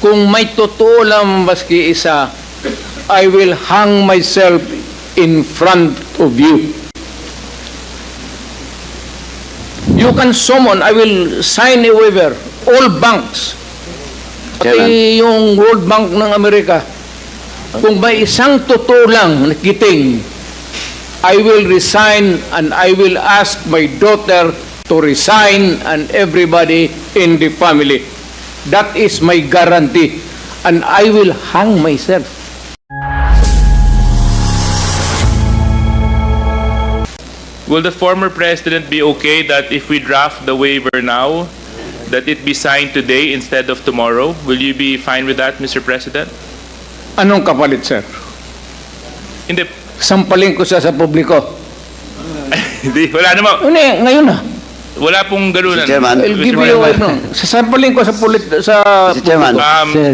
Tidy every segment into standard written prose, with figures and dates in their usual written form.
kung may totoo lang maski isa, I will hang myself in front of you. You can summon, I will sign a waiver, all banks, pati yung World Bank ng Amerika. Kung may isang totoo lang nakiting, I will resign and I will ask my daughter to resign and everybody in the family. That is my guarantee. And I will hang myself. Will the former president be okay that if we draft the waiver now, that it be signed today instead of tomorrow? Will you be fine with that, Mr. President? Anong kapalit, sir? Hindi. Sampalin ko siya sa publiko. Hindi, wala naman. Ngayon na. Wala pong ganunan. Mr. Chairman. I'll give you, sasampalin ko sa Mr. Chairman.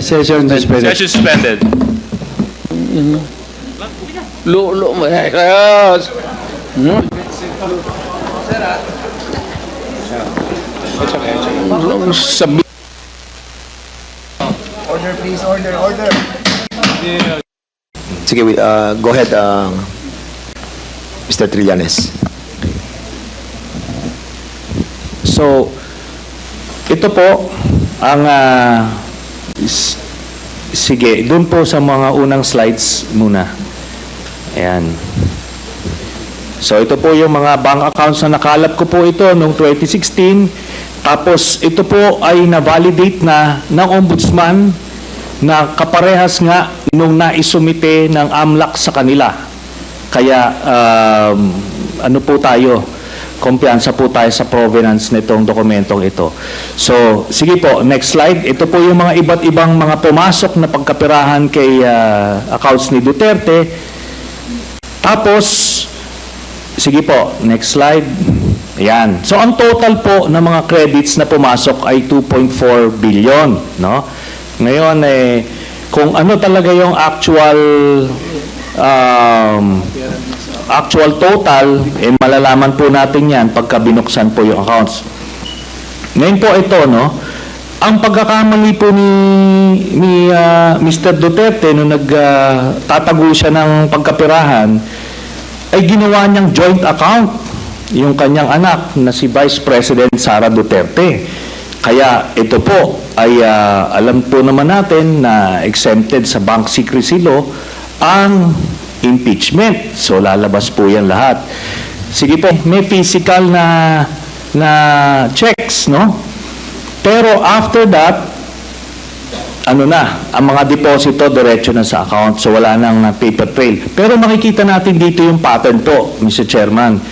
Session suspended. Session suspended. Yes. Sabi. Order, please. Order. Sige, go ahead, Mr. Trillanes. So, ito po ang sige, doon po sa mga unang slides muna. Ayan. So, ito po yung mga bank accounts na nakalap ko po ito noong 2016. Tapos, ito po ay na-validate na ng Ombudsman na kaparehas nga nung naisumite ng AMLAC sa kanila. Kaya, ano po tayo, kumpiyansa po tayo sa provenance nitong dokumentong ito. So, sige po, next slide. Ito po yung mga iba't ibang mga pumasok na pagkapirahan kay accounts ni Duterte. Tapos, sige po, next slide. Ayan. So, ang total po ng mga credits na pumasok ay 2.4 billion, no? Ngayon, kung ano talaga yung actual total, malalaman po natin yan pagka binuksan po yung accounts. Ngayon po ito, no? Ang pagkakamali po ni Mr. Duterte nung nagtatago siya ng pagkapirahan, ay ginawa niyang joint account yung kanyang anak na si Vice President Sara Duterte. Kaya ito po ay alam po naman natin na exempted sa bank secrecy law ang impeachment. So lalabas po yan lahat. Sige po, may physical na checks, no? Pero after that, ang mga deposito diretso na sa account. So wala nang paper trail. Pero makikita natin dito yung pattern po, Mr. Chairman.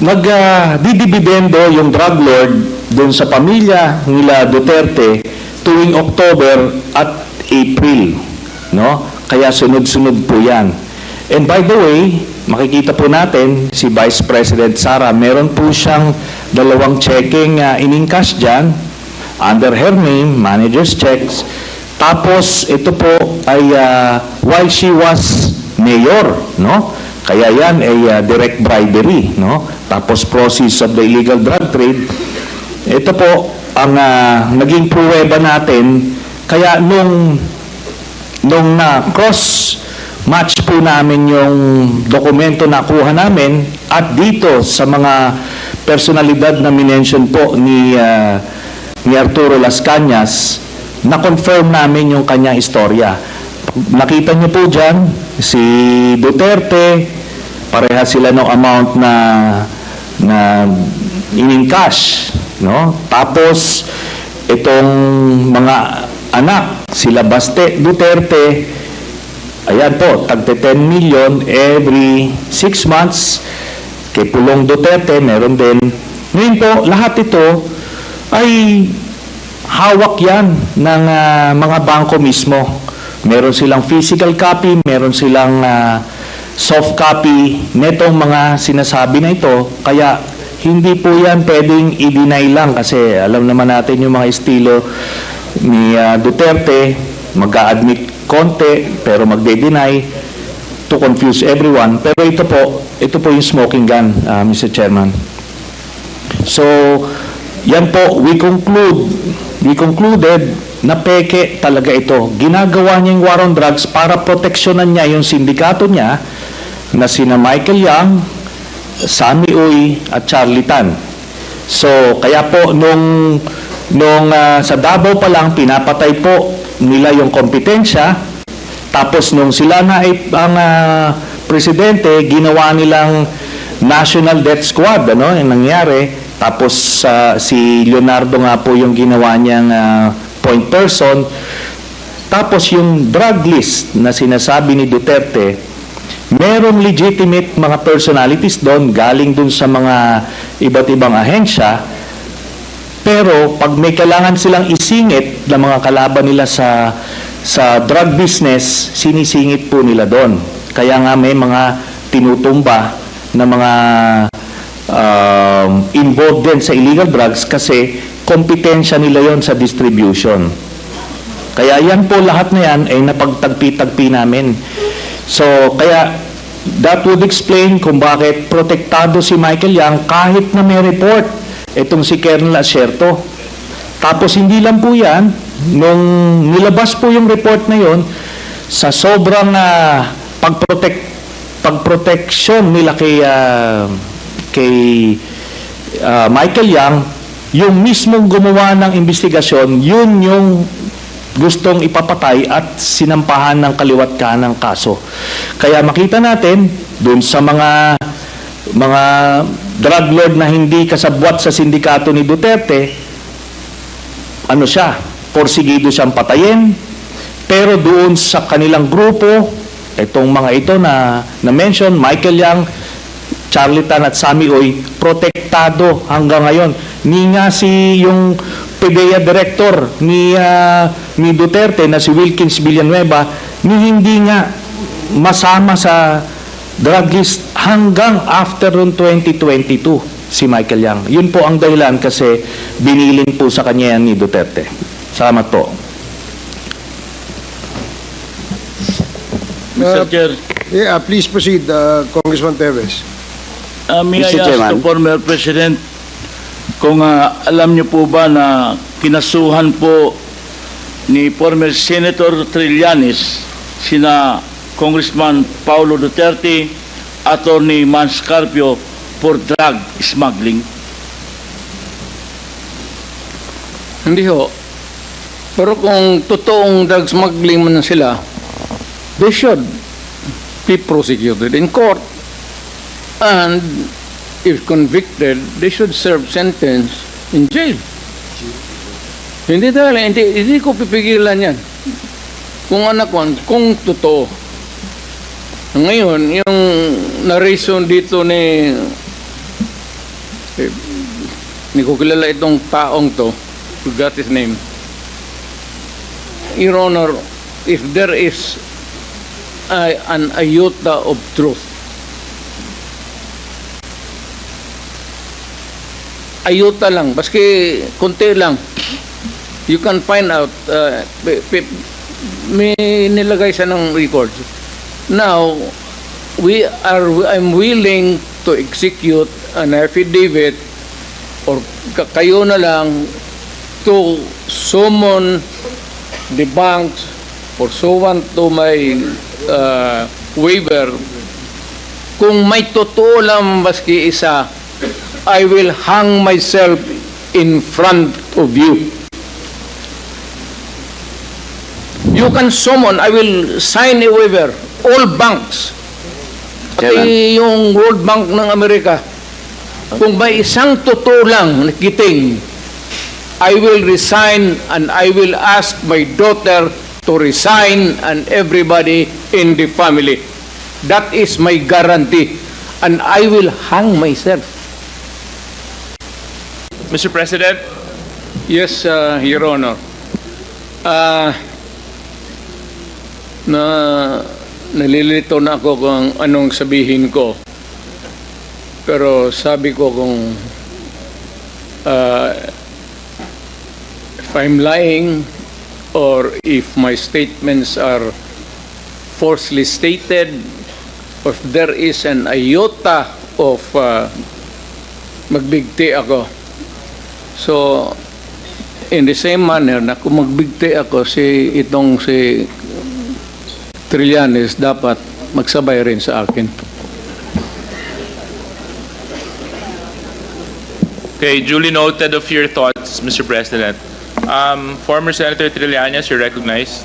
Nagdidibidendo yung drug lord doon sa pamilya nila Duterte tuwing October at April, no? Kaya sunod-sunod po yan. And by the way, makikita po natin si Vice President Sara, meron po siyang 2 checking in-encash dyan under her name, manager's checks. Tapos ito po ay while she was mayor, no? Kaya yan ay direct bribery, no? Tapos proceeds of the illegal drug trade. Ito po ang naging pruweba natin. Kaya nung cross match po namin yung dokumento na kuha namin at dito sa mga personalidad na minention po ni Arturo Las Cañas, na-confirm namin yung kanyang istorya. Nakita niyo po dyan, si Duterte, pareha sila ng amount na in-encash, no? Tapos, itong mga anak, sila Baste Duterte, ayan po, tagte 10 million every 6 months. Kay Pulong Duterte, meron din. Ngayon po, lahat ito ay hawak yan ng mga bangko mismo. Meron silang physical copy, meron silang soft copy netong mga sinasabi na ito. Kaya hindi po yan pwedeng i-deny lang kasi alam naman natin yung mga estilo ni Duterte, mag-a-admit konti pero magde-deny to confuse everyone. Pero ito po yung smoking gun, Mr. Chairman. So, yan po, we conclude we concluded na peke talaga ito. Ginagawa niya yung war on drugs para proteksyonan niya yung sindikato niya na sina Michael Yang, Sammy Uy at Charlie Tan. So, kaya po nung sa Davao pa lang pinapatay po nila yung kompetensya. Tapos nung sila na ang presidente, ginawa nilang National Death Squad, ano, yung nangyari. Tapos si Leonardo nga po yung ginawa niyang point person. Tapos yung drug list na sinasabi ni Duterte, merong legitimate mga personalities doon, galing doon sa mga iba't ibang ahensya. Pero pag may kailangan silang isingit na mga kalaban nila sa drug business, sinisingit po nila doon. Kaya nga may mga tinutumba na mga involved din sa illegal drugs kasi kompetensya nila yon sa distribution. Kaya yan po lahat na yan ay napagtagpi-tagpi namin. So, kaya that would explain kung bakit protektado si Michael Yang kahit na may report itong si Colonel Asierto. Tapos hindi lang po yan, nung nilabas po yung report na yon, sa sobrang pagproteksyon nila kay Michael Yang, yung mismong gumawa ng investigasyon, yun yung gustong ipapatay at sinampahan ng kaliwat kanang kaso. Kaya makita natin dun sa mga drug lord na hindi kasabwat sa sindikato ni Duterte, ano siya, porsigido siyang patayin, pero doon sa kanilang grupo, itong mga ito na mention, Michael Yang, Charlie Tan at Sammy Uy, protektado hanggang ngayon. Ni nga yung PDEA director ni Duterte na si Wilkins Villanueva, ni hindi nga masama sa drug list hanggang after noong 2022 si Michael Yang. Yun po ang dahilan kasi binilin po sa kanya yan ni Duterte. Salamat po. Mr. Chair, Yeah, please proceed, Congressman Teves. may I Mr. ask Chairman. the former President kung alam niyo po ba na kinasuhan po ni former Senator Trillanes sina Congressman Paulo Duterte, Attorney Mans Carpio for drug smuggling? Hindi ho. Pero kung totoong drug smuggling man sila, they should be prosecuted in court. And if convicted, they should serve sentence in jail. Hindi ko pipigilan yan. Kung totoo. Ngayon, yung narration dito ni ko kilala itong taong to, forgot his name. Your Honor, if there is an iota of truth, ayuta lang, baski konti lang, you can find out, may nilagay siya ng records. Now, I'm willing to execute an affidavit or kayo na lang to summon the banks pursuant to my waiver. Kung may totoo lang baski isa, I will hang myself in front of you. You can summon, I will sign a waiver, all banks. Pati yung World Bank ng Amerika. Kung may isang totoo lang nakiting, I will resign and I will ask my daughter to resign and everybody in the family. That is my guarantee. And I will hang myself. Mr. President, Yes, Your Honor. Nalilito na ako kung anong sabihin ko. Pero sabi ko kung if I'm lying or if my statements are falsely stated, or if there is an iota of magbigti ako. So, in the same manner na kung magbigti ako si Trillanes, dapat magsabay rin sa akin. Okay, duly noted of your thoughts, Mr. President. Former Senator Trillanes, you're recognized.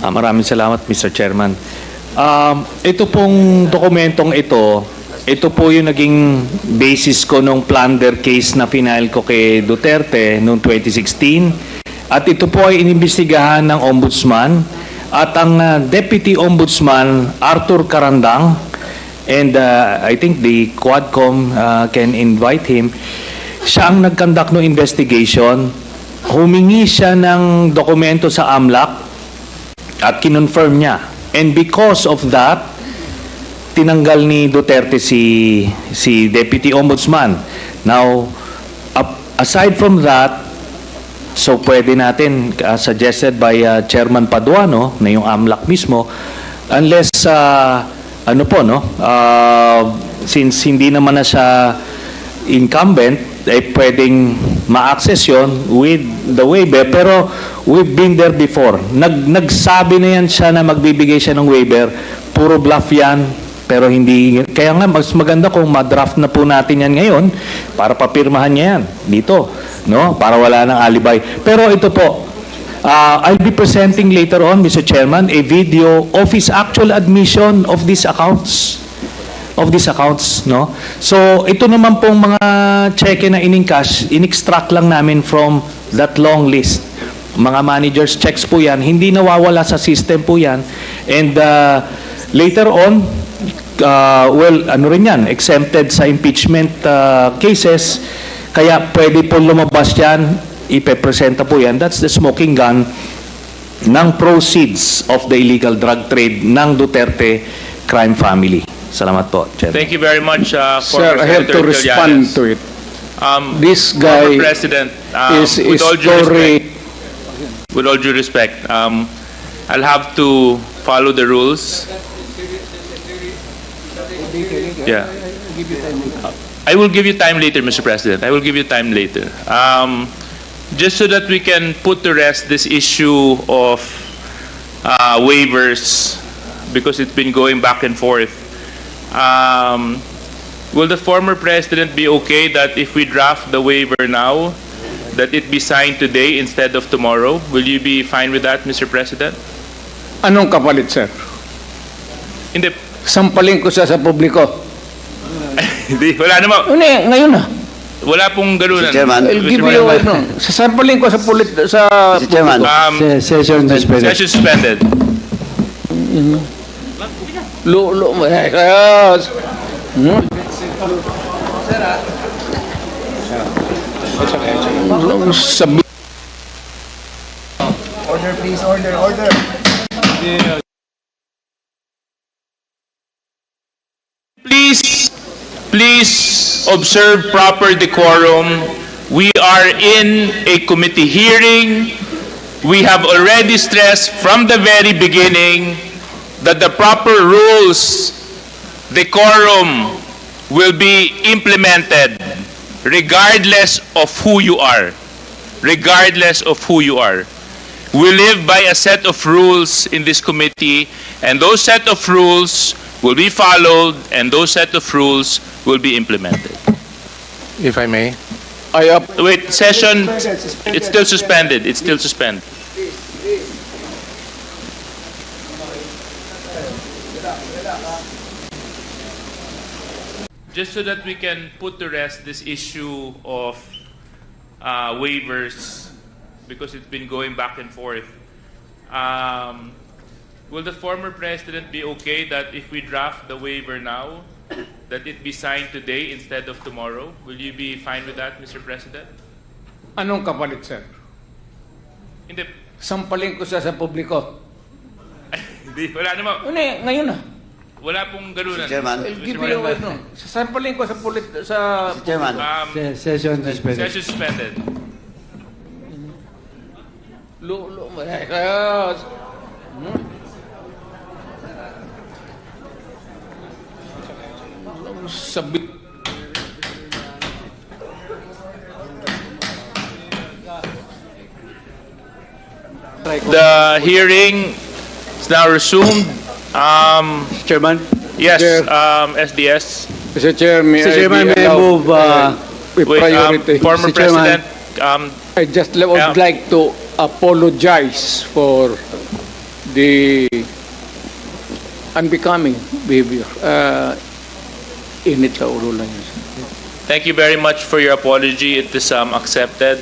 Maraming salamat, Mr. Chairman. Ito pong dokumentong ito po yung naging basis ko nung plunder case na final ko kay Duterte noong 2016. At ito po ay inimbestigahan ng Ombudsman at ang Deputy Ombudsman Arthur Carandang, and I think the Quadcom can invite him. Siya ang nag-conduct ng investigation. Humingi siya ng dokumento sa AMLAC at kinonfirm niya. And because of that, tinanggal ni Duterte si Deputy Ombudsman. Now, aside from that, so pwede natin, suggested by Chairman Paduano, na yung AMLAC mismo, unless, since hindi naman na siya incumbent, pwedeng ma-access yun with the waiver. Pero we've been there before. Nagsabi na yan siya na magbibigay siya ng waiver. Puro bluff yan. Pero hindi, kaya nga mas maganda kung ma-draft na po natin yan ngayon para papirmahan niya yan dito, no? Para wala nang alibay. Pero ito po, I'll be presenting later on, Mr. Chairman, a video of his actual admission of these accounts. No? So, ito naman pong mga cheque na in-encash, in-extract lang namin from that long list. Mga managers checks po yan, hindi nawawala sa system po yan. And later on, exempted sa impeachment cases, kaya pwede po lumabas yan, ipepresenta po yan. That's the smoking gun ng proceeds of the illegal drug trade ng Duterte crime family. Salamat po, Chairman. Thank you very much, Sir, former I have to Senator respond Trillanes. to it. This Former guy President, is with all due respect, I'll have to follow the rules. Yeah. I will give you time later, Mr. President. I will give you time later. Just so that we can put to rest this issue of waivers, because it's been going back and forth. Will the former president be okay that if we draft the waiver now, that it be signed today instead of tomorrow? Will you be fine with that, Mr. President? Anong kapalit, sir? Hindi. Sampalin ko siya sa publiko. Hindi. Wala naman. Ngayon na. Wala pong ganunan. Mr. Chairman. I'll give you sasampalin ko sa Mr. Chairman. Session suspended. Order, please, order. Please observe proper decorum. We are in a committee hearing. We have already stressed from the very beginning that the proper rules, decorum, will be implemented regardless of who you are. Regardless of who you are. We live by a set of rules in this committee, and those set of rules will be followed, and those set of rules will be implemented. If I may. Wait, session, it's still suspended. It's still suspended. Just so that we can put to rest this issue of waivers, because it's been going back and forth. Will the former president be okay that if we draft the waiver now, that it be signed today instead of tomorrow? Will you be fine with that, Mr. President? Anong kapalit, sir? Hindi. Sampalin ko siya sa publiko. Hindi. Wala naman. Ngayon na. Wala pong ganunan. Mr. Chairman. I'll give you sasampalin ko sa Mr. Chairman. Session suspended. Session suspended. Sabi The hearing is now resumed. Chairman? Yes, Chair. SDS. Mr. Chair, may Mr. Chairman, I be may I allowed, move, with Wait, priority? former Mr. Chairman. President, I just would Yeah. like to apologize for the unbecoming behavior. Init sa ulo lang yun. thank you very much for your apology. It is accepted.